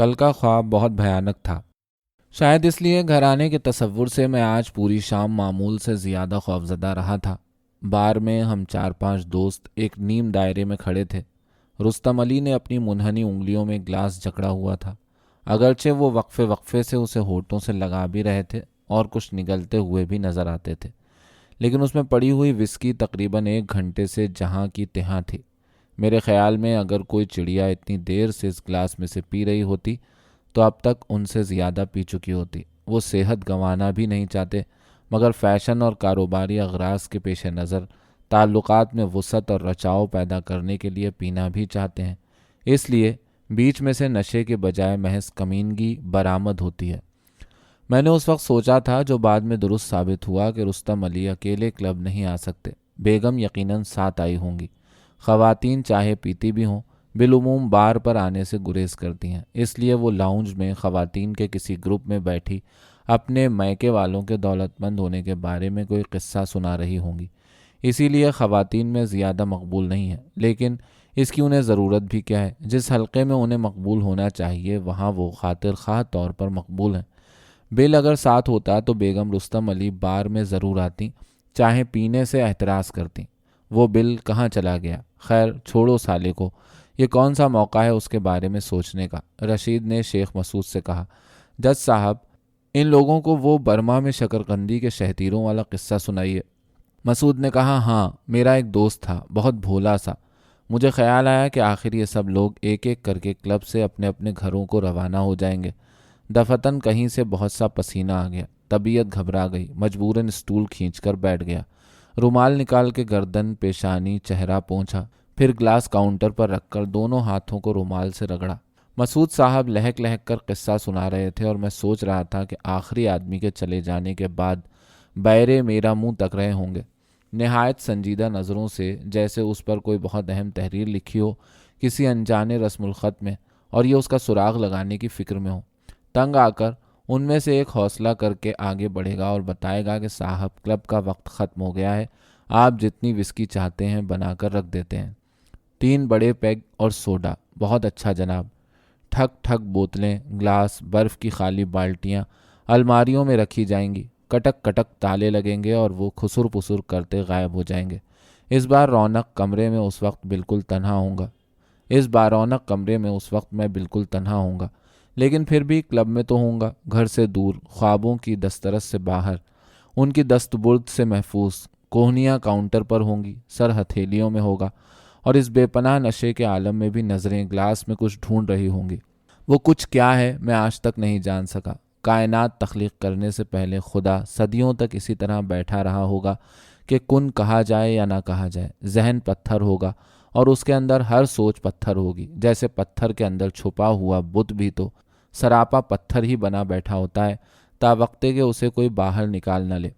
کل کا خواب بہت بھیانک تھا۔ شاید اس لیے گھر آنے کے تصور سے میں آج پوری شام معمول سے زیادہ خوفزدہ رہا تھا۔ بار میں ہم 4-5 دوست ایک نیم دائرے میں کھڑے تھے۔ رستم علی نے اپنی منحنی انگلیوں میں گلاس جکڑا ہوا تھا، اگرچہ وہ وقفے وقفے سے اسے ہونٹوں سے لگا بھی رہے تھے اور کچھ نگلتے ہوئے بھی نظر آتے تھے، لیکن اس میں پڑی ہوئی وسکی تقریباً 1 گھنٹے سے جہاں کی تہاں تھی۔ میرے خیال میں اگر کوئی چڑیا اتنی دیر سے اس گلاس میں سے پی رہی ہوتی تو اب تک ان سے زیادہ پی چکی ہوتی۔ وہ صحت گنوانا بھی نہیں چاہتے، مگر فیشن اور کاروباری اغراض کے پیش نظر تعلقات میں وسعت اور رچاؤ پیدا کرنے کے لیے پینا بھی چاہتے ہیں۔ اس لیے بیچ میں سے نشے کے بجائے محض کمینگی برآمد ہوتی ہے۔ میں نے اس وقت سوچا تھا، جو بعد میں درست ثابت ہوا، کہ رستم علی اکیلے کلب نہیں آ سکتے، بیگم یقیناً ساتھ آئی ہوں گی۔ خواتین چاہے پیتی بھی ہوں، بالعموم بار پر آنے سے گریز کرتی ہیں، اس لیے وہ لاؤنج میں خواتین کے کسی گروپ میں بیٹھی اپنے میکے والوں کے دولت مند ہونے کے بارے میں کوئی قصہ سنا رہی ہوں گی۔ اسی لیے خواتین میں زیادہ مقبول نہیں ہے، لیکن اس کی انہیں ضرورت بھی کیا ہے؟ جس حلقے میں انہیں مقبول ہونا چاہیے وہاں وہ خاطر خواہ طور پر مقبول ہیں۔ بل اگر ساتھ ہوتا تو بیگم رستم علی بار میں ضرور آتی، چاہے پینے سے احتراز کرتی۔ وہ بل کہاں چلا گیا؟ خیر چھوڑو سالے کو، یہ کون سا موقع ہے اس کے بارے میں سوچنے کا؟ رشید نے شیخ مسعود سے کہا، جج صاحب ان لوگوں کو وہ برما میں شکرقندی کے شہتیروں والا قصہ سنائیے۔ مسعود نے کہا، ہاں میرا ایک دوست تھا، بہت بھولا سا۔ مجھے خیال آیا کہ آخر یہ سب لوگ ایک ایک کر کے کلب سے اپنے اپنے گھروں کو روانہ ہو جائیں گے۔ دفتن کہیں سے بہت سا پسینہ آ گیا، طبیعت گھبرا گئی، مجبوراً اسٹول کھینچ کر بیٹھ گیا، رومال نکال کے گردن، پیشانی، چہرہ پونچھا، پھر گلاس کاؤنٹر پر رکھ کر دونوں ہاتھوں کو رومال سے رگڑا۔ مسعود صاحب لہک لہک کر قصہ سنا رہے تھے اور میں سوچ رہا تھا کہ آخری آدمی کے چلے جانے کے بعد بیرے میرا منہ تک رہے ہوں گے، نہایت سنجیدہ نظروں سے، جیسے اس پر کوئی بہت اہم تحریر لکھی ہو کسی انجانے رسم الخط میں اور یہ اس کا سراغ لگانے کی فکر میں ہو۔ تنگ آ کر ان میں سے ایک حوصلہ کر کے آگے بڑھے گا اور بتائے گا کہ صاحب کلب کا وقت ختم ہو گیا ہے، آپ جتنی وسکی چاہتے ہیں بنا کر رکھ دیتے ہیں، 3 بڑے پیگ اور سوڈا۔ بہت اچھا جناب۔ ٹھک ٹھک بوتلیں، گلاس، برف کی خالی بالٹیاں الماریوں میں رکھی جائیں گی، کٹک کٹک تالے لگیں گے اور وہ خسر پسر کرتے غائب ہو جائیں گے۔ اس بار رونق کمرے میں اس وقت بالکل تنہا ہوں گا، لیکن پھر بھی کلب میں تو ہوں گا، گھر سے دور، خوابوں کی دسترس سے باہر، ان کی دستبرد سے محفوظ۔ کوہنیاں کاؤنٹر پر ہوں گی، سر ہتھیلیوں میں ہوگا، اور اس بے پناہ نشے کے عالم میں بھی نظریں گلاس میں کچھ ڈھونڈ رہی ہوں گی۔ وہ کچھ کیا ہے میں آج تک نہیں جان سکا۔ کائنات تخلیق کرنے سے پہلے خدا صدیوں تک اسی طرح بیٹھا رہا ہوگا کہ کن کہا جائے یا نہ کہا جائے۔ ذہن پتھر ہوگا اور اس کے اندر ہر سوچ پتھر ہوگی، جیسے پتھر کے اندر چھپا ہوا بت بھی تو سراپا پتھر ہی بنا بیٹھا ہوتا ہے، تا وقتے کہ اسے کوئی باہر نکال نہ لے۔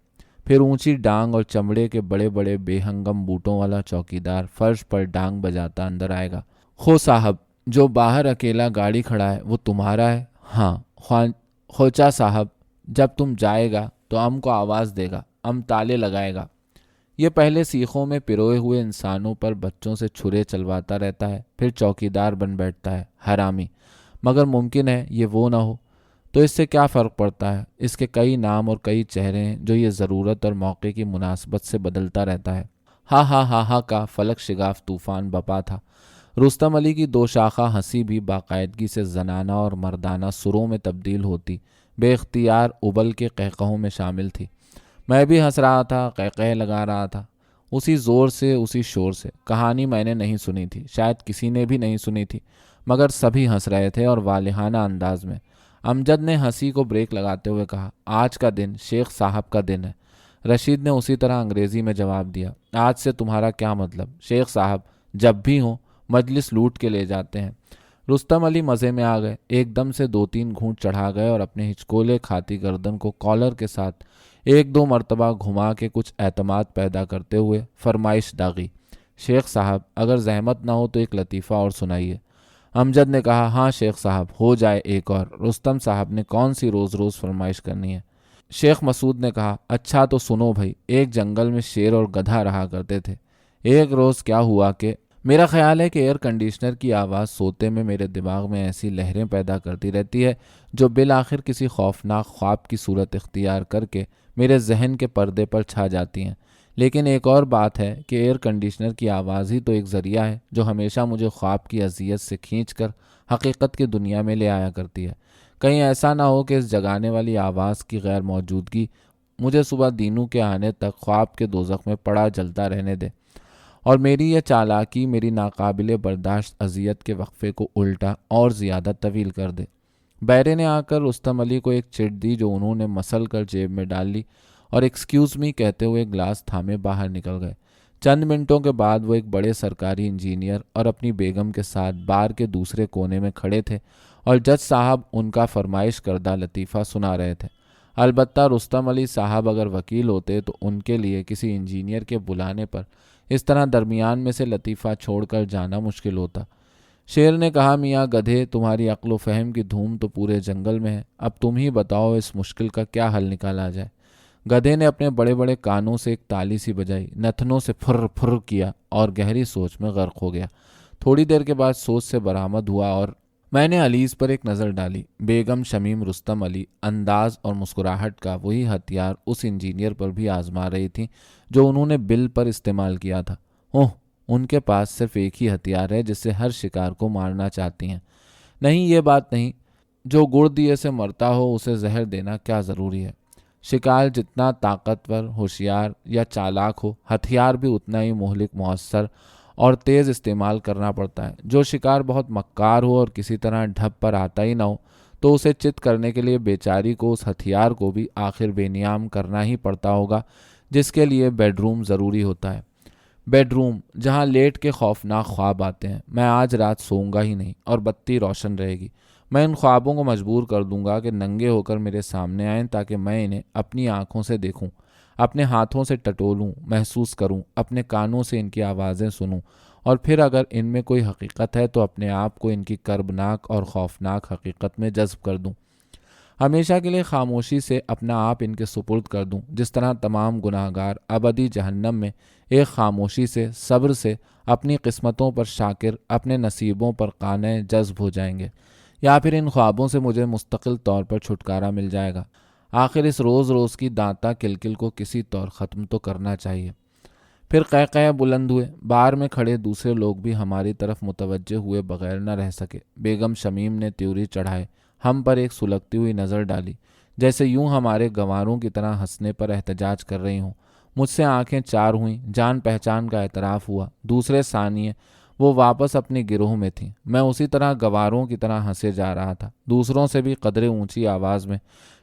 پھر اونچی ڈانگ اور چمڑے کے بڑے بڑے بے ہنگم بوٹوں والا چوکیدار فرش پر ڈانگ بجاتا اندر آئے گا۔ خو صاحب، جو باہر اکیلا گاڑی کھڑا ہے وہ تمہارا ہے؟ ہاں۔ خوچا صاحب، جب تم جائے گا تو ام کو آواز دے گا، ام تالے لگائے گا۔ یہ پہلے سیخوں میں پروئے ہوئے انسانوں پر بچوں سے چھرے چلواتا رہتا ہے، پھر چوکیدار بن بیٹھتا ہے، حرامی۔ مگر ممکن ہے یہ وہ نہ ہو، تو اس سے کیا فرق پڑتا ہے؟ اس کے کئی نام اور کئی چہرے ہیں جو یہ ضرورت اور موقع کی مناسبت سے بدلتا رہتا ہے۔ ہا ہا ہا ہا کا فلک شگاف طوفان بپا تھا۔ رستم علی کی 2 شاخہ ہنسی بھی باقاعدگی سے زنانہ اور مردانہ سروں میں تبدیل ہوتی بے اختیار ابل کے قہقہوں میں شامل تھی۔ میں بھی ہنس رہا تھا، قہقہے لگا رہا تھا، اسی زور سے، اسی شور سے۔ کہانی میں نے نہیں سنی تھی، شاید کسی نے بھی نہیں سنی تھی، مگر سبھی ہنس رہے تھے اور والہانہ انداز میں۔ امجد نے ہنسی کو بریک لگاتے ہوئے کہا، آج کا دن شیخ صاحب کا دن ہے۔ رشید نے اسی طرح انگریزی میں جواب دیا، آج سے تمہارا کیا مطلب؟ شیخ صاحب جب بھی ہوں مجلس لوٹ کے لے جاتے ہیں۔ رستم علی مزے میں آ گئے، ایک دم سے 2-3 گھونٹ چڑھا گئے اور اپنے ہچکولے کھاتی گردن کو کالر کے ساتھ 1-2 مرتبہ گھما کے کچھ اعتماد پیدا کرتے ہوئے فرمائش داغی، شیخ صاحب اگر زحمت نہ ہو تو ایک لطیفہ اور سنائیے۔ امجد نے کہا، ہاں شیخ صاحب ہو جائے ایک اور۔ رستم صاحب نے کون سی روز روز فرمائش کرنی ہے؟ شیخ مسعود نے کہا، اچھا تو سنو بھائی، ایک جنگل میں شیر اور گدھا رہا کرتے تھے۔ ایک روز کیا ہوا کہ میرا خیال ہے کہ ایئر کنڈیشنر کی آواز سوتے میں میرے دماغ میں ایسی لہریں پیدا کرتی رہتی ہے جو بالآخر کسی خوفناک خواب کی صورت اختیار کر کے میرے ذہن کے پردے پر چھا جاتی ہیں۔ لیکن ایک اور بات ہے کہ ایئر کنڈیشنر کی آواز ہی تو ایک ذریعہ ہے جو ہمیشہ مجھے خواب کی اذیت سے کھینچ کر حقیقت کی دنیا میں لے آیا کرتی ہے۔ کہیں ایسا نہ ہو کہ اس جگانے والی آواز کی غیر موجودگی مجھے صبح دینوں کے آنے تک خواب کے دوزخ میں پڑا جلتا رہنے دے، اور میری یہ چالاکی میری ناقابل برداشت اذیت کے وقفے کو الٹا اور زیادہ طویل کر دے۔ بیرے نے آ کر رستم علی کو ایک چٹ دی جو انہوں نے مسل کر جیب میں ڈال لی اور ایکسکیوز می کہتے ہوئے گلاس تھامے باہر نکل گئے۔ چند منٹوں کے بعد وہ ایک بڑے سرکاری انجینئر اور اپنی بیگم کے ساتھ بار کے دوسرے کونے میں کھڑے تھے اور جج صاحب ان کا فرمائش کردہ لطیفہ سنا رہے تھے۔ البتہ رستم علی صاحب اگر وکیل ہوتے تو ان کے لیے کسی انجینئر کے بلانے پر اس طرح درمیان میں سے لطیفہ چھوڑ کر جانا مشکل ہوتا۔ شیر نے کہا، میاں گدھے، تمہاری عقل و فہم کی دھوم تو پورے جنگل میں ہے، اب تم ہی بتاؤ اس مشکل کا کیا حل نکالا جائے۔ گدھے نے اپنے بڑے بڑے کانوں سے ایک تالی سی بجائی، نتنوں سے پھر پھر کیا اور گہری سوچ میں غرق ہو گیا۔ تھوڑی دیر کے بعد سوچ سے برآمد ہوا اور میں نے علیز پر ایک نظر ڈالی۔ بیگم شمیم رستم علی انداز اور مسکراہٹ کا وہی ہتھیار اس انجینئر پر بھی آزما رہی تھی جو انہوں نے بل پر استعمال کیا تھا۔ اوہ، ان کے پاس صرف ایک ہی ہتھیار ہے جس سے ہر شکار کو مارنا چاہتی ہیں۔ نہیں، یہ بات نہیں، جو گڑ دیے سے مرتا ہو اسے زہر دینا کیا ضروری ہے۔ شکار جتنا طاقتور، ہوشیار یا چالاک ہو، ہتھیار بھی اتنا ہی مہلک، مؤثر اور تیز استعمال کرنا پڑتا ہے۔ جو شکار بہت مکار ہو اور کسی طرح ڈھب پر آتا ہی نہ ہو تو اسے چت کرنے کے لیے بیچاری کو اس ہتھیار کو بھی آخر بے نیام کرنا ہی پڑتا ہوگا، جس کے لیے بیڈ روم ضروری ہوتا ہے۔ بیڈ روم جہاں لیٹ کے خوفناک خواب آتے ہیں۔ میں آج رات سوؤں گا ہی نہیں اور بتی روشن رہے گی۔ میں ان خوابوں کو مجبور کر دوں گا کہ ننگے ہو کر میرے سامنے آئیں تاکہ میں انہیں اپنی آنکھوں سے دیکھوں، اپنے ہاتھوں سے ٹٹولوں، محسوس کروں، اپنے کانوں سے ان کی آوازیں سنوں، اور پھر اگر ان میں کوئی حقیقت ہے تو اپنے آپ کو ان کی کربناک اور خوفناک حقیقت میں جذب کر دوں، ہمیشہ کے لیے خاموشی سے اپنا آپ ان کے سپرد کر دوں، جس طرح تمام گناہگار ابدی جہنم میں ایک خاموشی سے، صبر سے اپنی قسمتوں پر شاکر، اپنے نصیبوں پر قانع جذب ہو جائیں گے۔ یا پھر ان خوابوں سے مجھے مستقل طور پر چھٹکارا مل جائے گا۔ آخر اس روز روز کی دانتا کلکل کو کسی طور ختم تو کرنا چاہیے۔ پھر قہقہے بلند ہوئے۔ بار میں کھڑے دوسرے لوگ بھی ہماری طرف متوجہ ہوئے بغیر نہ رہ سکے۔ بیگم شمیم نے تیوری چڑھائے ہم پر ایک سلگتی ہوئی نظر ڈالی، جیسے یوں ہمارے گنواروں کی طرح ہنسنے پر احتجاج کر رہی ہوں۔ مجھ سے آنکھیں چار ہوئیں، جان پہچان کا اعتراف ہوا۔ دوسرے ثانیے وہ واپس اپنی گروہ میں تھیں۔ میں اسی طرح گواروں کی طرح ہنسے جا رہا تھا، دوسروں سے بھی قدرے اونچی آواز میں،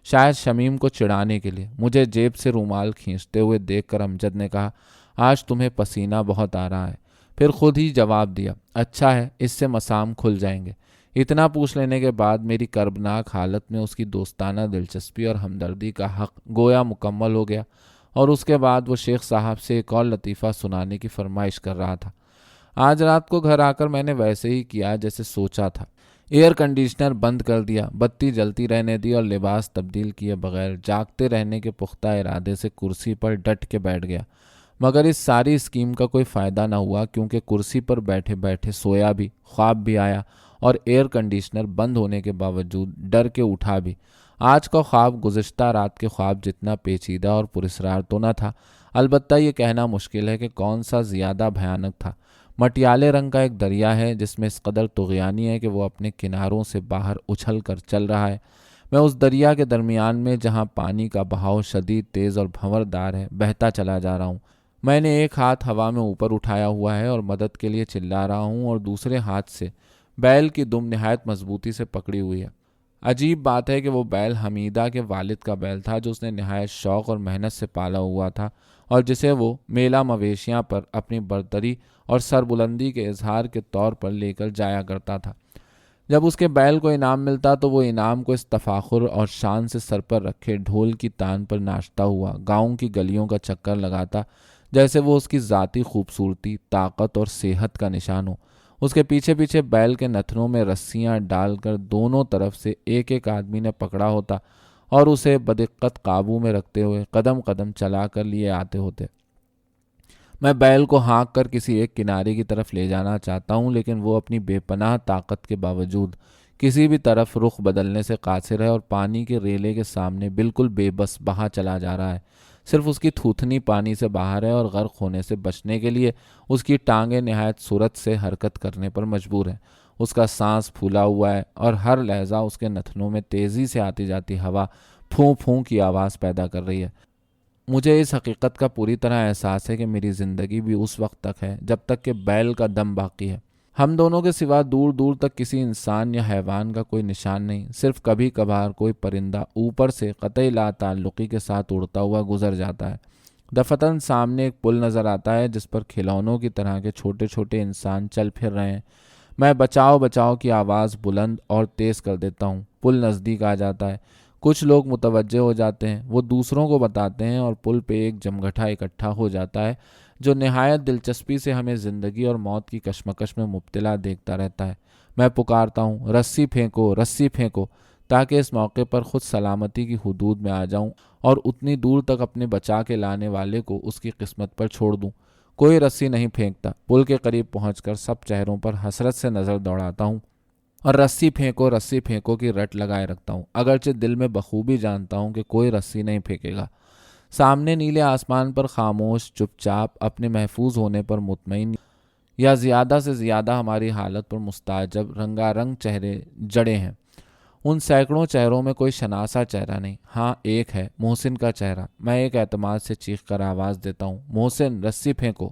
شاید شمیم کو چڑھانے کے لیے۔ مجھے جیب سے رومال کھینچتے ہوئے دیکھ کر امجد نے کہا، آج تمہیں پسینہ بہت آ رہا ہے۔ پھر خود ہی جواب دیا، اچھا ہے، اس سے مسام کھل جائیں گے۔ اتنا پوچھ لینے کے بعد میری کربناک حالت میں اس کی دوستانہ دلچسپی اور ہمدردی کا حق گویا مکمل ہو گیا، اور اس کے بعد وہ شیخ صاحب سے ایک اور لطیفہ سنانے کی فرمائش کر رہا تھا۔ آج رات کو گھر آ کر میں نے ویسے ہی کیا جیسے سوچا تھا۔ ایئر کنڈیشنر بند کر دیا، بتی جلتی رہنے دی اور لباس تبدیل کیے بغیر جاگتے رہنے کے پختہ ارادے سے کرسی پر ڈٹ کے بیٹھ گیا۔ مگر اس ساری اسکیم کا کوئی فائدہ نہ ہوا، کیونکہ کرسی پر بیٹھے بیٹھے سویا بھی، خواب بھی آیا، اور ایئر کنڈیشنر بند ہونے کے باوجود ڈر کے اٹھا بھی۔ آج کا خواب گزشتہ رات کے خواب جتنا پیچیدہ اور پراسرار تو نہ تھا، البتہ یہ کہنا مشکل ہے کہ کون سا زیادہ بھیانک تھا۔ مٹیالے رنگ کا ایک دریا ہے جس میں اس قدر طغیانی ہے کہ وہ اپنے کناروں سے باہر اچھل کر چل رہا ہے۔ میں اس دریا کے درمیان میں، جہاں پانی کا بہاؤ شدید، تیز اور بھنوردار ہے، بہتا چلا جا رہا ہوں۔ میں نے ایک ہاتھ ہوا میں اوپر اٹھایا ہوا ہے اور مدد کے لیے چلا رہا ہوں، اور دوسرے ہاتھ سے بیل کی دم نہایت مضبوطی سے پکڑی ہوئی ہے۔ عجیب بات ہے کہ وہ بیل حمیدہ کے والد کا بیل تھا، جو اس نے نہایت شوق اور محنت سے پالا ہوا تھا، اور جسے وہ میلہ مویشیاں پر اپنی برتری اور سربلندی کے اظہار کے طور پر لے کر جایا کرتا تھا۔ جب اس کے بیل کو انعام ملتا تو وہ انعام کو اس تفاخر اور شان سے سر پر رکھے ڈھول کی تان پر ناچتا ہوا گاؤں کی گلیوں کا چکر لگاتا، جیسے وہ اس کی ذاتی خوبصورتی، طاقت اور صحت کا نشان ہو۔ اس کے پیچھے پیچھے بیل کے نتھنوں میں رسیاں ڈال کر دونوں طرف سے ایک ایک آدمی نے پکڑا ہوتا اور اسے بدقت قابو میں رکھتے ہوئے قدم قدم چلا کر لیے آتے ہوتے۔ میں بیل کو ہانک کر کسی ایک کنارے کی طرف لے جانا چاہتا ہوں، لیکن وہ اپنی بے پناہ طاقت کے باوجود کسی بھی طرف رخ بدلنے سے قاصر ہے اور پانی کے ریلے کے سامنے بالکل بے بس بہا چلا جا رہا ہے۔ صرف اس کی تھوتنی پانی سے باہر ہے اور غرق ہونے سے بچنے کے لیے اس کی ٹانگیں نہایت سرعت سے حرکت کرنے پر مجبور ہیں۔ اس کا سانس پھولا ہوا ہے اور ہر لہجہ اس کے نتنوں میں تیزی سے آتی جاتی ہوا پھوں پھوں کی آواز پیدا کر رہی ہے۔ مجھے اس حقیقت کا پوری طرح احساس ہے کہ میری زندگی بھی اس وقت تک ہے جب تک کہ بیل کا دم باقی ہے۔ ہم دونوں کے سوا دور دور تک کسی انسان یا حیوان کا کوئی نشان نہیں، صرف کبھی کبھار کوئی پرندہ اوپر سے قطعی لا تعلقی کے ساتھ اڑتا ہوا گزر جاتا ہے۔ دفتن سامنے ایک پل نظر آتا ہے جس پر کھلونوں کی طرح کے چھوٹے چھوٹے انسان چل پھر رہے ہیں۔ میں بچاؤ بچاؤ کی آواز بلند اور تیز کر دیتا ہوں۔ پل نزدیک آ جاتا ہے۔ کچھ لوگ متوجہ ہو جاتے ہیں، وہ دوسروں کو بتاتے ہیں اور پل پہ ایک جمگھٹا اکٹھا ہو جاتا ہے جو نہایت دلچسپی سے ہمیں زندگی اور موت کی کشمکش میں مبتلا دیکھتا رہتا ہے۔ میں پکارتا ہوں، رسی پھینکو، رسی پھینکو، تاکہ اس موقع پر خود سلامتی کی حدود میں آ جاؤں اور اتنی دور تک اپنے بچا کے لانے والے کو اس کی قسمت پر چھوڑ دوں۔ کوئی رسی نہیں پھینکتا۔ پل کے قریب پہنچ کر سب چہروں پر حسرت سے نظر دوڑاتا ہوں اور رسی پھینکو کی رٹ لگائے رکھتا ہوں، اگرچہ دل میں بخوبی جانتا ہوں کہ کوئی رسی نہیں پھینکے گا۔ سامنے نیلے آسمان پر خاموش، چپ چاپ، اپنے محفوظ ہونے پر مطمئن یا زیادہ سے زیادہ ہماری حالت پر مستعجب رنگا رنگ چہرے جڑے ہیں۔ ان سینکڑوں چہروں میں کوئی شناسا چہرہ نہیں۔ ہاں، ایک ہے، محسن کا چہرہ۔ میں ایک اعتماد سے چیخ کر آواز دیتا ہوں، محسن، رسی پھینکو۔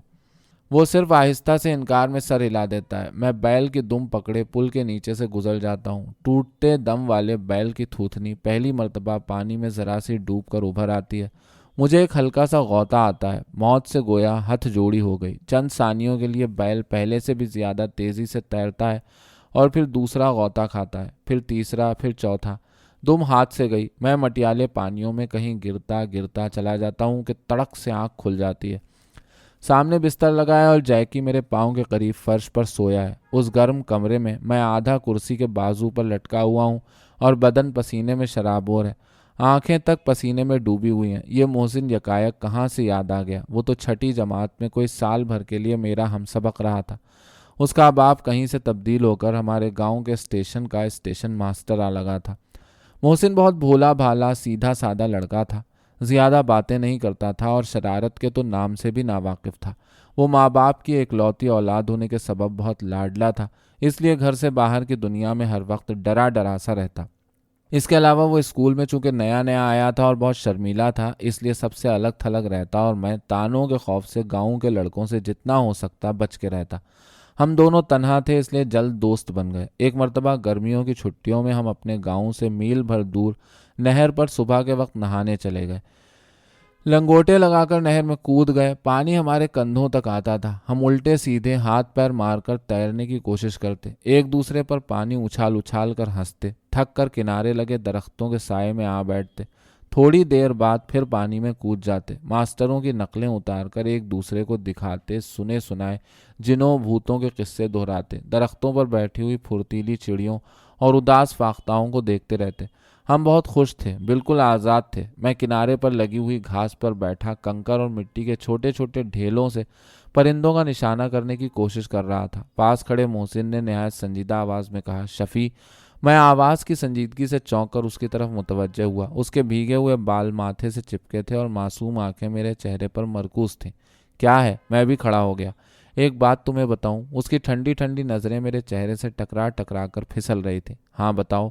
وہ صرف آہستہ سے انکار میں سر ہلا دیتا ہے۔ میں بیل کی دم پکڑے پل کے نیچے سے گزر جاتا ہوں۔ ٹوٹتے دم والے بیل کی تھوتنی پہلی مرتبہ پانی میں ذرا سی ڈوب کر ابھر آتی ہے۔ مجھے ایک ہلکا سا غوطہ آتا ہے۔ موت سے گویا ہتھ جوڑی ہو گئی۔ چند ثانیوں کے لیے بیل پہلے سے بھی زیادہ تیزی سے تیرتا ہے اور پھر دوسرا غوطہ کھاتا ہے، پھر تیسرا، پھر چوتھا۔ دم ہاتھ سے گئی۔ میں مٹیالے پانیوں میں کہیں گرتا چلا جاتا ہوں کہ تڑک سے آنکھ کھل جاتی ہے۔ سامنے بستر لگا ہے اور جیکی میرے پاؤں کے قریب فرش پر سویا ہے۔ اس گرم کمرے میں آدھا کرسی کے بازو پر لٹکا ہوا ہوں اور بدن پسینے میں شرابور ہے۔ آنکھیں تک پسینے میں ڈوبی ہوئی ہیں۔ یہ محسن یکایک کہاں سے یاد آ گیا؟ وہ تو چھٹی جماعت میں کوئی سال بھر کے لیے میرا ہم سبق رہا تھا۔ اس کا باپ کہیں سے تبدیل ہو کر ہمارے گاؤں کے اسٹیشن کا اسٹیشن ماسٹر آ لگا تھا۔ محسن بہت بھولا بھالا سیدھا سادہ لڑکا تھا، زیادہ باتیں نہیں کرتا تھا اور شرارت کے تو نام سے بھی ناواقف تھا۔ وہ ماں باپ کی اکلوتی اولاد ہونے کے سبب بہت لاڈلا تھا، اس لیے گھر سے باہر کی دنیا میں ہر وقت ڈرا سا رہتا۔ اس کے علاوہ وہ اسکول میں چونکہ نیا آیا تھا اور بہت شرمیلا تھا، اس لیے سب سے الگ تھلگ رہتا اور میں تانوں کے خوف سے گاؤں کے لڑکوں سے جتنا ہو سکتا بچ کے رہتا۔ ہم دونوں تنہا تھے، اس لیے جلد دوست بن گئے۔ ایک مرتبہ گرمیوں کی چھٹیوں میں ہم اپنے گاؤں سے میل بھر دور نہر پر صبح کے وقت نہانے چلے گئے۔ لنگوٹے لگا کر نہر میں کود گئے۔ پانی ہمارے کندھوں تک آتا تھا۔ ہم الٹے سیدھے ہاتھ پیر مار کر تیرنے کی کوشش کرتے، ایک دوسرے پر پانی اچھال کر ہنستے، تھک کر کنارے لگے درختوں کے سائے میں آ بیٹھتے۔ تھوڑی دیر بعد پھر پانی میں کود جاتے۔ ماسٹروں کی نقلیں اتار کر ایک دوسرے کو دکھاتے، سنے سنائے جنوں بھوتوں کے قصے دہراتے، درختوں پر بیٹھی ہوئی پھرتیلی چڑیوں اور اداس فاختاؤں کو دیکھتے رہتے۔ ہم بہت خوش تھے، بالکل آزاد تھے۔ میں کنارے پر لگی ہوئی گھاس پر بیٹھا کنکر اور مٹی کے چھوٹے چھوٹے ڈھیلوں سے پرندوں کا نشانہ کرنے کی کوشش کر رہا تھا۔ پاس کھڑے محسن نے نہایت سنجیدہ آواز میں کہا، شفیع۔ میں آواز کی سنجیدگی سے چونک کر اس کی طرف متوجہ ہوا۔ اس کے بھیگے ہوئے بال ماتھے سے چپکے تھے اور معصوم آنکھیں میرے چہرے پر مرکوز تھیں۔ کیا ہے؟ میں بھی کھڑا ہو گیا۔ ایک بات تمہیں بتاؤں؟ اس کی ٹھنڈی ٹھنڈی نظریں میرے چہرے سے ٹکرا کر پھسل رہی تھی۔ ہاں بتاؤ۔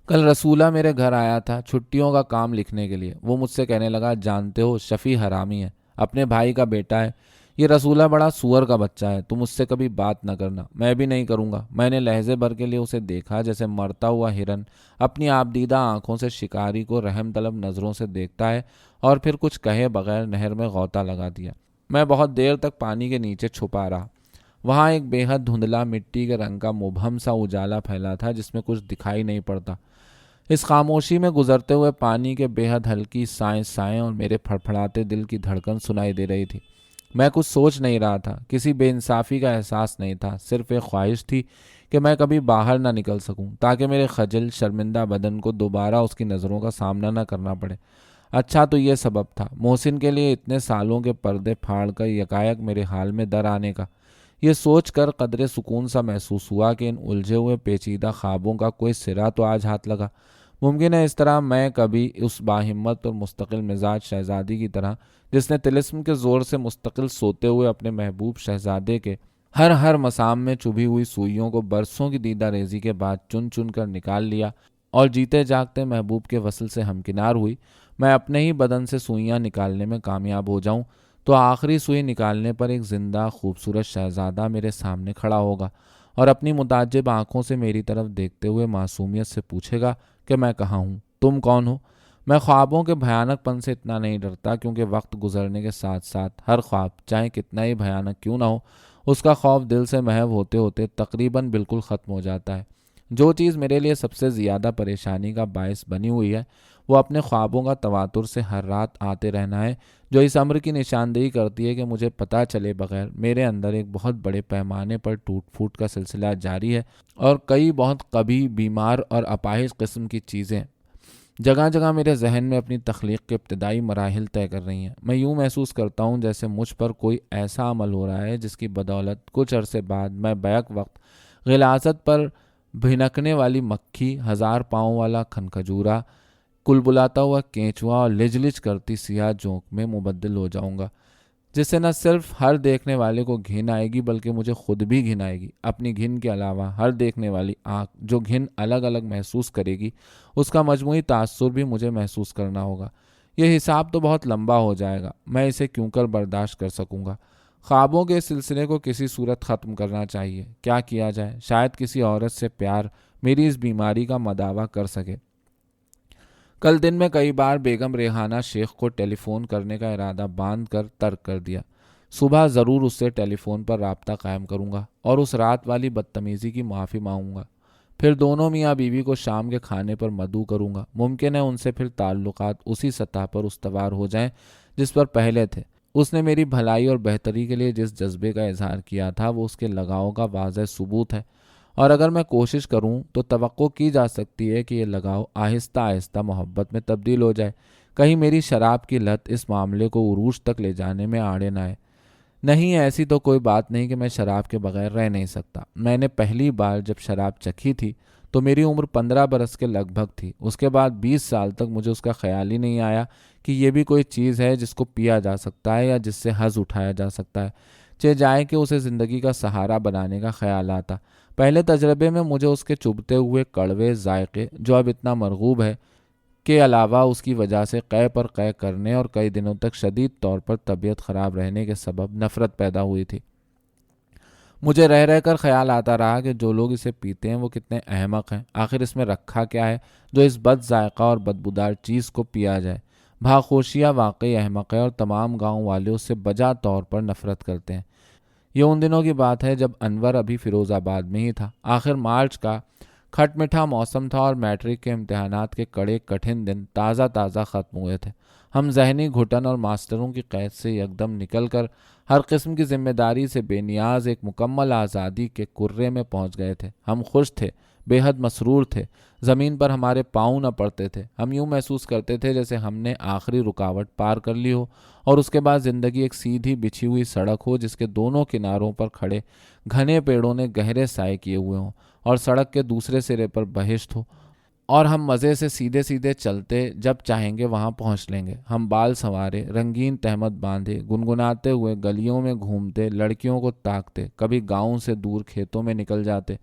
کل رسولہ میرے گھر آیا تھا چھٹیوں کا کام لکھنے کے لیے۔ وہ مجھ سے کہنے لگا، جانتے ہو شفیع حرامی ہے، اپنے بھائی کا بیٹا ہے۔ یہ رسولہ بڑا سور کا بچہ ہے، تم اس سے کبھی بات نہ کرنا۔ میں بھی نہیں کروں گا۔ میں نے لہجے بھر کے لیے اسے دیکھا جیسے مرتا ہوا ہرن اپنی آبدیدہ آنکھوں سے شکاری کو رحم طلب نظروں سے دیکھتا ہے، اور پھر کچھ کہے بغیر نہر میں غوطہ لگا دیا۔ میں بہت دیر تک پانی کے نیچے چھپا رہا۔ وہاں ایک بے حد دھندلا مٹی کے رنگ کا مبہم سا اجالا پھیلا تھا جس میں کچھ دکھائی نہیں پڑتا۔ اس خاموشی میں گزرتے ہوئے پانی کے بے حد ہلکی سائیں اور میرے پھڑپھڑاتے دل کی دھڑکن سنائی دے رہی تھی۔ میں کچھ سوچ نہیں رہا تھا، کسی بے انصافی کا احساس نہیں تھا، صرف ایک خواہش تھی کہ میں کبھی باہر نہ نکل سکوں تاکہ میرے خجل شرمندہ بدن کو دوبارہ اس کی نظروں کا سامنا نہ کرنا پڑے۔ اچھا تو یہ سبب تھا محسن کے لیے اتنے سالوں کے پردے پھاڑ کر یکایک میرے حال میں در آنے کا۔ یہ سوچ کر قدرے سکون سا محسوس ہوا کہ ان الجھے ہوئے پیچیدہ خوابوں کا کوئی سرا تو آج ہاتھ لگا۔ ممکن ہے اس طرح میں کبھی اس باہمت اور مستقل مزاج شہزادی کی طرح، جس نے طلسم کے زور سے مستقل سوتے ہوئے اپنے محبوب شہزادے کے ہر مسام میں چبھی ہوئی سوئیوں کو برسوں کی دیدہ ریزی کے بعد چن چن کر نکال لیا اور جیتے جاگتے محبوب کے وصل سے ہمکنار ہوئی، میں اپنے ہی بدن سے سوئیاں نکالنے میں کامیاب ہو جاؤں تو آخری سوئی نکالنے پر ایک زندہ خوبصورت شہزادہ میرے سامنے کھڑا ہوگا اور اپنی متعجب آنکھوں سے میری طرف دیکھتے ہوئے معصومیت سے پوچھے گا کہ میں کہاں ہوں، تم کون ہو؟ میں خوابوں کے بھیانک پن سے اتنا نہیں ڈرتا کیونکہ وقت گزرنے کے ساتھ ساتھ ہر خواب چاہے کتنا ہی بھیانک کیوں نہ ہو، اس کا خوف دل سے محو ہوتے ہوتے تقریباً بالکل ختم ہو جاتا ہے۔ جو چیز میرے لیے سب سے زیادہ پریشانی کا باعث بنی ہوئی ہے وہ اپنے خوابوں کا تواتر سے ہر رات آتے رہنا ہے، جو اس امر کی نشاندہی کرتی ہے کہ مجھے پتہ چلے بغیر میرے اندر ایک بہت بڑے پیمانے پر ٹوٹ پھوٹ کا سلسلہ جاری ہے اور کئی بہت قبیح، بیمار اور اپاہج قسم کی چیزیں جگہ جگہ میرے ذہن میں اپنی تخلیق کے ابتدائی مراحل طے کر رہی ہیں۔ میں یوں محسوس کرتا ہوں جیسے مجھ پر کوئی ایسا عمل ہو رہا ہے جس کی بدولت کچھ عرصے بعد میں بیک وقت غلاظت پر بھنکنے والی مکھی، ہزار پاؤں والا کھنکھجورا، کلبلاتا ہوا کینچوا اور لج لج کرتی سیاہ جونک میں مبدل ہو جاؤں گا، جس سے نہ صرف ہر دیکھنے والے کو گھن آئے گی بلکہ مجھے خود بھی گھن آئے گی۔ اپنی گھن کے علاوہ ہر دیکھنے والی آنکھ جو گھن الگ الگ محسوس کرے گی اس کا مجموعی تاثر بھی مجھے محسوس کرنا ہوگا۔ یہ حساب تو بہت لمبا ہو جائے گا، میں اسے کیوں کر برداشت کر سکوں گا؟ خوابوں کے اس سلسلے کو کسی صورت ختم کرنا چاہیے۔ کیا کیا جائے؟ شاید کسی عورت سے پیار میری اس بیماری کا مداوع کر سکے۔ کل دن میں کئی بار بیگم ریحانہ شیخ کو ٹیلی فون کرنے کا ارادہ باندھ کر ترک کر دیا۔ صبح ضرور اس سے ٹیلی فون پر رابطہ قائم کروں گا اور اس رات والی بدتمیزی کی معافی مانگوں گا۔ پھر دونوں میاں بیوی کو شام کے کھانے پر مدعو کروں گا۔ ممکن ہے ان سے پھر تعلقات اسی سطح پر استوار ہو جائیں جس پر پہلے تھے۔ اس نے میری بھلائی اور بہتری کے لیے جس جذبے کا اظہار کیا تھا وہ اس کے لگاؤ کا واضح ثبوت ہے، اور اگر میں کوشش کروں تو توقع کی جا سکتی ہے کہ یہ لگاؤ آہستہ آہستہ محبت میں تبدیل ہو جائے۔ کہیں میری شراب کی لت اس معاملے کو عروج تک لے جانے میں آڑے نہ آئے۔ نہیں، ایسی تو کوئی بات نہیں کہ میں شراب کے بغیر رہ نہیں سکتا۔ میں نے پہلی بار جب شراب چکھی تھی تو میری عمر 15 برس کے لگ بھگ تھی۔ اس کے بعد 20 سال تک مجھے اس کا خیال ہی نہیں آیا کہ یہ بھی کوئی چیز ہے جس کو پیا جا سکتا ہے یا جس سے حظ اٹھایا جا سکتا ہے، چہ جائے کہ اسے زندگی کا سہارا بنانے کا خیال آتا۔ پہلے تجربے میں مجھے اس کے چبھتے ہوئے کڑوے ذائقے جو اب اتنا مرغوب ہے کے علاوہ اس کی وجہ سے قے پر قے کرنے اور کئی دنوں تک شدید طور پر طبیعت خراب رہنے کے سبب نفرت پیدا ہوئی تھی۔ مجھے رہ رہ کر خیال آتا رہا کہ جو لوگ اسے پیتے ہیں وہ کتنے احمق ہیں۔ آخر اس میں رکھا کیا ہے جو اس بد ذائقہ اور بدبودار چیز کو پیا جائے؟ بھاخوشیہ واقعی احمق ہے اور تمام گاؤں والے اس سے بجا طور پر نفرت کرتے ہیں۔ یہ ان دنوں کی بات ہے جب انور ابھی فیروز آباد میں ہی تھا۔ آخر مارچ کا کھٹ میٹھا موسم تھا اور میٹرک کے امتحانات کے کڑے کٹھن دن تازہ تازہ ختم ہوئے تھے۔ ہم ذہنی گھٹن اور ماسٹروں کی قید سے یکدم نکل کر ہر قسم کی ذمہ داری سے بے نیاز ایک مکمل آزادی کے کرے میں پہنچ گئے تھے۔ ہم خوش تھے، بے حد مسرور تھے۔ زمین پر ہمارے پاؤں نہ پڑتے تھے۔ ہم یوں محسوس کرتے تھے جیسے ہم نے آخری رکاوٹ پار کر لی ہو اور اس کے بعد زندگی ایک سیدھی بچھی ہوئی سڑک ہو جس کے دونوں کناروں پر کھڑے گھنے پیڑوں نے گہرے سائے کیے ہوئے ہوں اور سڑک کے دوسرے سرے پر بہشت ہو اور ہم مزے سے سیدھے سیدھے چلتے جب چاہیں گے وہاں پہنچ لیں گے۔ ہم بال سنوارے، رنگین تہمت باندھے، گنگناتے ہوئے گلیوں میں گھومتے، لڑکیوں کو تاکتے، کبھی گاؤں سے دور کھیتوں میں نکل جاتے۔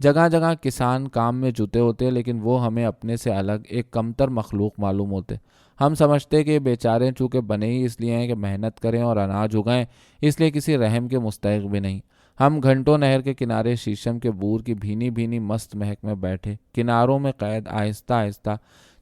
جگہ جگہ کسان کام میں جتے ہوتے لیکن وہ ہمیں اپنے سے الگ ایک کمتر مخلوق معلوم ہوتے۔ ہم سمجھتے کہ یہ بیچارے چونکہ بنے ہی اس لیے ہیں کہ محنت کریں اور اناج اگائیں، اس لیے کسی رحم کے مستحق بھی نہیں۔ ہم گھنٹوں نہر کے کنارے شیشم کے بور کی بھینی بھینی مست مہک میں بیٹھے، کناروں میں قید آہستہ آہستہ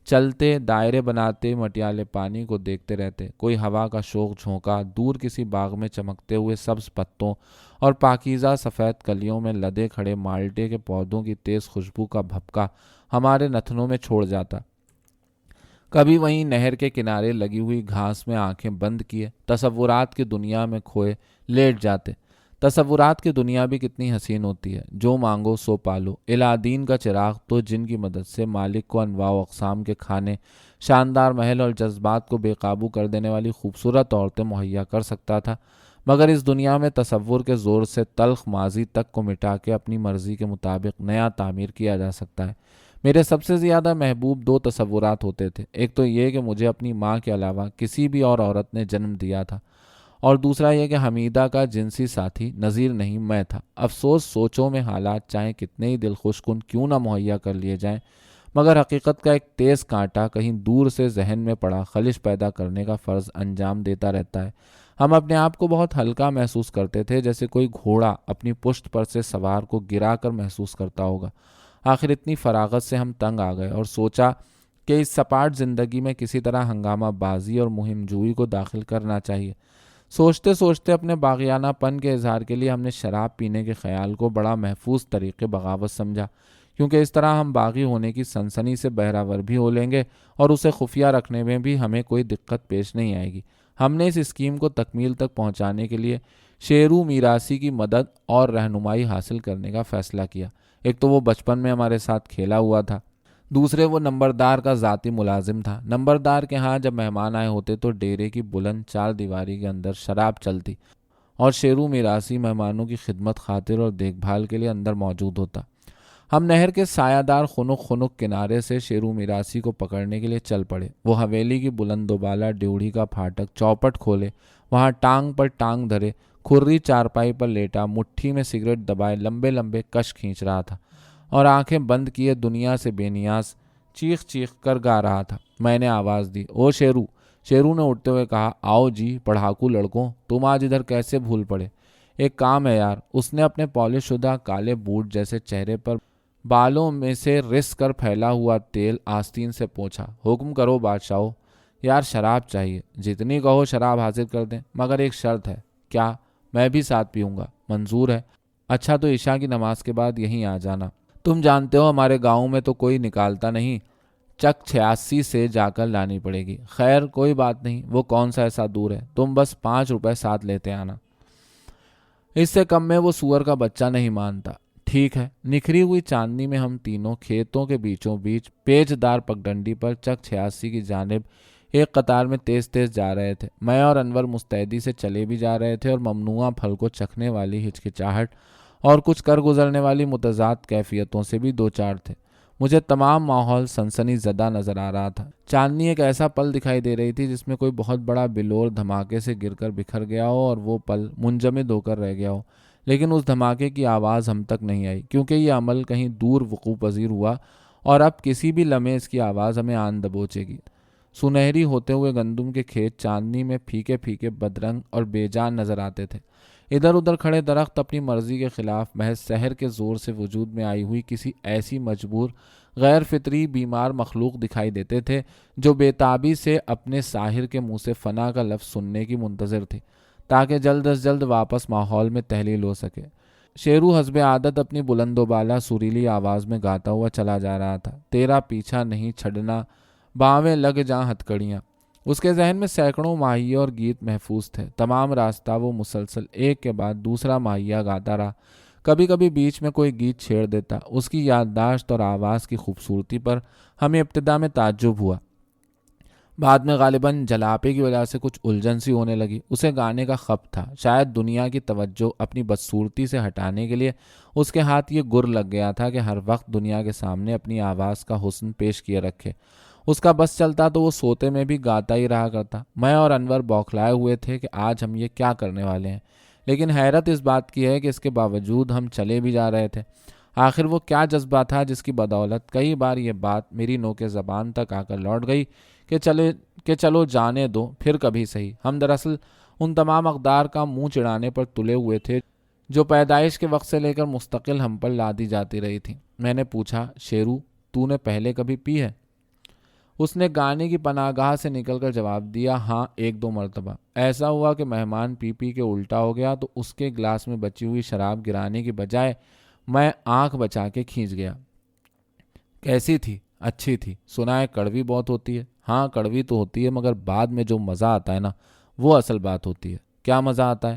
چلتے، دائرے بناتے، مٹیالے پانی کو دیکھتے رہتے۔ کوئی ہوا کا شوق جھونکا دور کسی باغ میں چمکتے ہوئے سبز پتوں اور پاکیزہ سفید کلیوں میں لدے کھڑے مالٹے کے پودوں کی تیز خوشبو کا بھپکا ہمارے نتنوں میں چھوڑ جاتا۔ کبھی وہیں نہر کے کنارے لگی ہوئی گھاس میں آنکھیں بند کیے تصورات کی دنیا میں کھوئے لیٹ جاتے۔ تصورات کی دنیا بھی کتنی حسین ہوتی ہے، جو مانگو سو پالو۔ الادین کا چراغ تو جن کی مدد سے مالک کو انواع و اقسام کے کھانے، شاندار محل اور جذبات کو بے قابو کر دینے والی خوبصورت عورتیں مہیا کر سکتا تھا، مگر اس دنیا میں تصور کے زور سے تلخ ماضی تک کو مٹا کے اپنی مرضی کے مطابق نیا تعمیر کیا جا سکتا ہے۔ میرے سب سے زیادہ محبوب دو تصورات ہوتے تھے، ایک تو یہ کہ مجھے اپنی ماں کے علاوہ کسی بھی اور عورت نے جنم دیا تھا، اور دوسرا یہ کہ حمیدہ کا جنسی ساتھی نظیر نہیں میں تھا۔ افسوس سوچوں میں حالات چاہے کتنے ہی دل خوش کن کیوں نہ مہیا کر لیے جائیں، مگر حقیقت کا ایک تیز کانٹا کہیں دور سے ذہن میں پڑا خلش پیدا کرنے کا فرض انجام دیتا رہتا ہے۔ ہم اپنے آپ کو بہت ہلکا محسوس کرتے تھے، جیسے کوئی گھوڑا اپنی پشت پر سے سوار کو گرا کر محسوس کرتا ہوگا۔ آخر اتنی فراغت سے ہم تنگ آ گئے اور سوچا کہ اس سپاٹ زندگی میں کسی طرح ہنگامہ بازی اور مہم جوئی کو داخل کرنا چاہیے۔ سوچتے سوچتے اپنے باغیانہ پن کے اظہار کے لیے ہم نے شراب پینے کے خیال کو بڑا محفوظ طریقے بغاوت سمجھا، کیونکہ اس طرح ہم باغی ہونے کی سنسنی سے بہراور بھی ہو لیں گے اور اسے خفیہ رکھنے میں بھی ہمیں کوئی دقت پیش نہیں آئے گی۔ ہم نے اس اسکیم کو تکمیل تک پہنچانے کے لیے شیرو میراسی کی مدد اور رہنمائی حاصل کرنے کا فیصلہ کیا۔ ایک تو وہ بچپن میں ہمارے ساتھ کھیلا ہوا تھا، دوسرے وہ نمبردار کا ذاتی ملازم تھا۔ نمبردار کے ہاں جب مہمان آئے ہوتے تو ڈیرے کی بلند چار دیواری کے اندر شراب چلتی اور شیرو میراسی مہمانوں کی خدمت خاطر اور دیکھ بھال کے لیے اندر موجود ہوتا۔ ہم نہر کے سایہ دار خنک خنک کنارے سے شیرو میراسی کو پکڑنے کے لیے چل پڑے۔ وہ حویلی کی بلند و بالا ڈیوڑی کا پھاٹک چوپٹ کھولے، وہاں ٹانگ پر ٹانگ دھرے کھرری چارپائی پر لیٹا مٹھی میں سگریٹ دبائے لمبے لمبے کش کھینچ رہا تھا اور آنکھیں بند کیے دنیا سے بے نیاز چیخ چیخ کر گا رہا تھا۔ میں نے آواز دی، او شیرو۔ شیرو نے اٹھتے ہوئے کہا، آؤ جی پڑھاکو لڑکوں، تم آج ادھر کیسے بھول پڑے؟ ایک کام ہے یار۔ اس نے اپنے پالش شدہ کالے بوٹ جیسے چہرے پر بالوں میں سے رس کر پھیلا ہوا تیل آستین سے پوچھا۔ حکم کرو بادشاہو۔ یار شراب چاہیے، جتنی کہو شراب حاضر کر دیں، مگر ایک شرط ہے۔ کیا؟ میں بھی ساتھ پیوں گا۔ منظور ہے۔ اچھا تو عشاء کی نماز کے بعد یہیں آ جانا۔ تم جانتے ہو ہمارے گاؤں میں تو کوئی نکالتا نہیں، چک 86 سے جا کر لانی پڑے گی۔ خیر کوئی بات نہیں، وہ کون سا ایسا دور ہے، تم بس 5 روپے ساتھ لیتے آنا۔ اس سے کم میں وہ سور کا بچہ نہیں مانتا۔ ٹھیک ہے۔ نکھری ہوئی چاندنی میں ہم تینوں کھیتوں کے بیچوں بیچ پیچ دار پگڈنڈی پر چک 86 کی جانب ایک قطار میں تیز تیز جا رہے تھے۔ میں اور انور مستعدی سے چلے بھی جا رہے تھے اور ممنوعہ پھل کو چکھنے والی ہچکچاہٹ اور کچھ کر گزرنے والی متضاد کیفیتوں سے بھی دو چار تھے۔ مجھے تمام ماحول سنسنی زدہ نظر آ رہا تھا۔ چاندنی ایک ایسا پل دکھائی دے رہی تھی جس میں کوئی بہت بڑا بلور دھماکے سے گر کر بکھر گیا ہو اور وہ پل منجمد ہو کر رہ گیا ہو، لیکن اس دھماکے کی آواز ہم تک نہیں آئی، کیونکہ یہ عمل کہیں دور وقوع پذیر ہوا اور اب کسی بھی لمحے اس کی آواز ہمیں آن دبوچے گی۔ سنہری ہوتے ہوئے گندم کے کھیت چاندنی میں پھیکے پھیکے بدرنگ اور بے جان نظر آتے تھے۔ ادھر ادھر کھڑے درخت اپنی مرضی کے خلاف محض سحر کے زور سے وجود میں آئی ہوئی کسی ایسی مجبور غیر فطری بیمار مخلوق دکھائی دیتے تھے جو بے تابی سے اپنے ساحر کے منہ سے فنا کا لفظ سننے کی منتظر تھی تاکہ جلد از جلد واپس ماحول میں تحلیل ہو سکے۔ شیرو حسب عادت اپنی بلند و بالا سریلی آواز میں گاتا ہوا چلا جا رہا تھا، تیرا پیچھا نہیں چھڑنا، باویں لگ جاں ہتکڑیاں۔ اس کے ذہن میں سینکڑوں ماہیے اور گیت محفوظ تھے۔ تمام راستہ وہ مسلسل ایک کے بعد دوسرا ماہیہ گاتا رہا، کبھی کبھی بیچ میں کوئی گیت چھیڑ دیتا۔ اس کی یادداشت اور آواز کی خوبصورتی پر ہمیں ابتدا میں تعجب ہوا، بعد میں غالباً جلاپے کی وجہ سے کچھ الجھن سی ہونے لگی۔ اسے گانے کا خپ تھا، شاید دنیا کی توجہ اپنی بدصورتی سے ہٹانے کے لیے اس کے ہاتھ یہ گر لگ گیا تھا کہ ہر وقت دنیا کے سامنے اپنی آواز کا حسن پیش کیے رکھے۔ اس کا بس چلتا تو وہ سوتے میں بھی گاتا ہی رہا کرتا۔ میں اور انور بوکھلائے ہوئے تھے کہ آج ہم یہ کیا کرنے والے ہیں، لیکن حیرت اس بات کی ہے کہ اس کے باوجود ہم چلے بھی جا رہے تھے۔ آخر وہ کیا جذبہ تھا جس کی بدولت کئی بار یہ بات میری نوک زبان تک آ کر لوٹ گئی کہ چلو جانے دو، پھر کبھی صحیح۔ ہم دراصل ان تمام اقدار کا منہ چڑھانے پر تلے ہوئے تھے جو پیدائش کے وقت سے لے کر مستقل ہم پر لادی جاتی رہی تھی۔ میں نے پوچھا، شیرو تو نے پہلے کبھی پی ہے؟ اس نے گانے کی پناہ گاہ سے نکل کر جواب دیا، ہاں 1-2 مرتبہ۔ ایسا ہوا کہ مہمان پی پی کے الٹا ہو گیا تو اس کے گلاس میں بچی ہوئی شراب گرانے کی بجائے میں آنکھ بچا کے کھینچ گیا۔ کیسی تھی؟ اچھی تھی۔ سنا ہے کڑوی بہت ہوتی ہے۔ ہاں کڑوی تو ہوتی ہے، مگر بعد میں جو مزہ آتا ہے نا، وہ اصل بات ہوتی ہے۔ کیا مزہ آتا ہے؟